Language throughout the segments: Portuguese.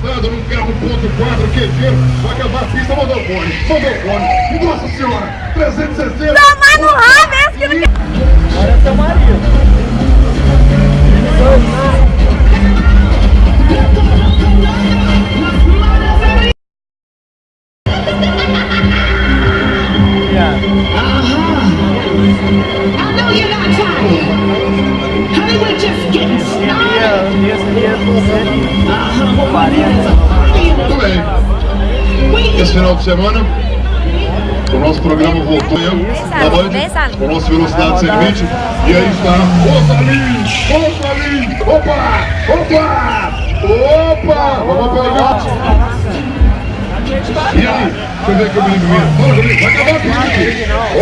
emprestado num carro 1.4 QG. Vai acabar a pista, mandou o fone. Nossa senhora, 360. Tomar no rabo, esse que não quer. Olha seu marido. Muito bem. Esse final de semana, o nosso programa voltou na Band, com o nosso Velocidade Sem Limite. E aí está o Salim! Opa! Vamos pegar! E aí? Deixa eu ver aqui o menino. Fala, Juninho, vai acabar tudo aqui.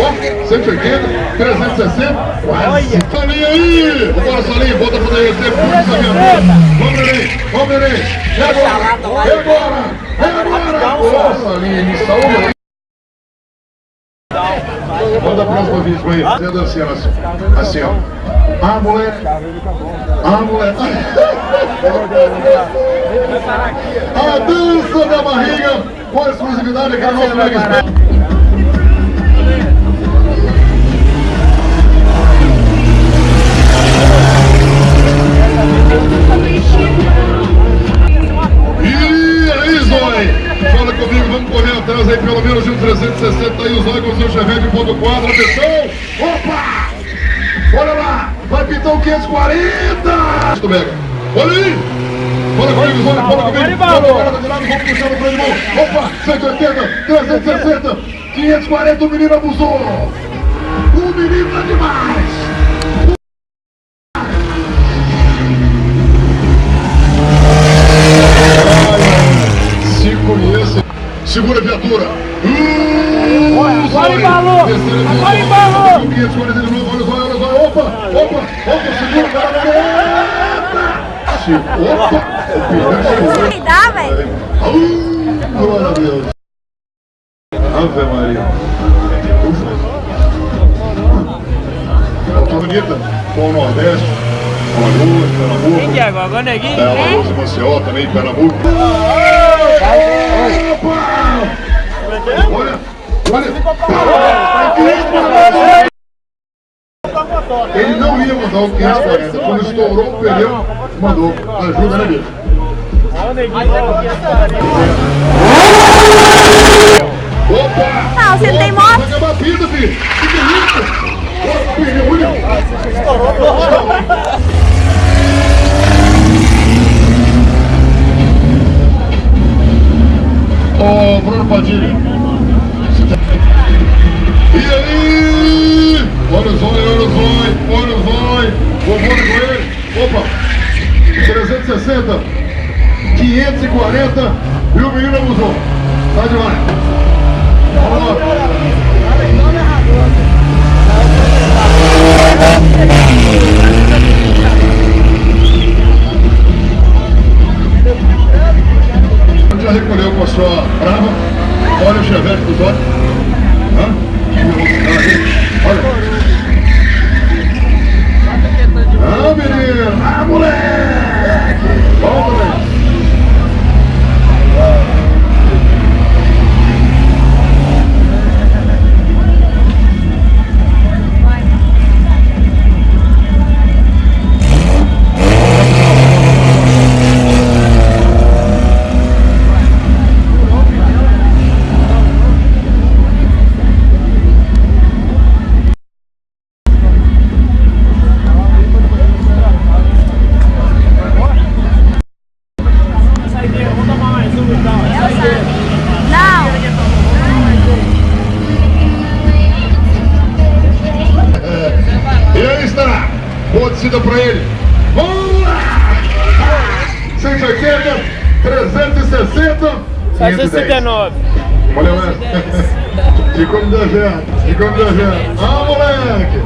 Ó, 180, 360, quase. Salim aí! Vambora, Salim, volta a fazer esse tempo. Vamos, neném. E agora! Ô, Salim, me salva. Manda a próxima vídeo aí. Fazendo assim, ó. Ah, moleque. A dança da barriga com exclusividade aqui no nosso Mega Expert. E aí, Zói? Fala comigo, vamos correr atrás aí pelo menos de um 360 aí, o Zói com o seu Chevette 1.4, atenção! Opa! Olha lá! Vai pintar o 540! Olha aí! Fala comigo, Zói, fala comigo! Vamos puxar no freio de mão! Opa! 180, 360, 540, o menino abusou! O menino tá demais! Se conhece, segura a viatura. Agora embalou! Agora embalou! 540 de novo, olha só. Opa, segura, galera. Opa! Me dá, velho. Glória a Deus. Ave Maria. Tá bonita? Com o Nordeste, com a luz, Pernambuco. Quem que é agora, neguinho? É, a luz de Maceió também, Pernambuco. Olha. Ele não ia mandar o 540. Quando estourou o pneu, mandou. Ajuda, né, bicho? Opa! Não, você não tem moto? Vai acabar a vida, filho. Que delícia! Opa, pneu, olha. Ô, Bruno Padilha. E aí? Olha o zóio. Vovô com ele. Opa! 360, 540 e o menino abusou. Tá demais. Vamos lá. Já recolheu com a sua brava? Olha o Chevette do Zóio. Que velocidade. Olha. Ah, menino. Ah, moleque. Volta, velho. Pra ele. Vamos lá! 180, 360, 569. Valeu, né? Ficou me devendo. Ah, moleque!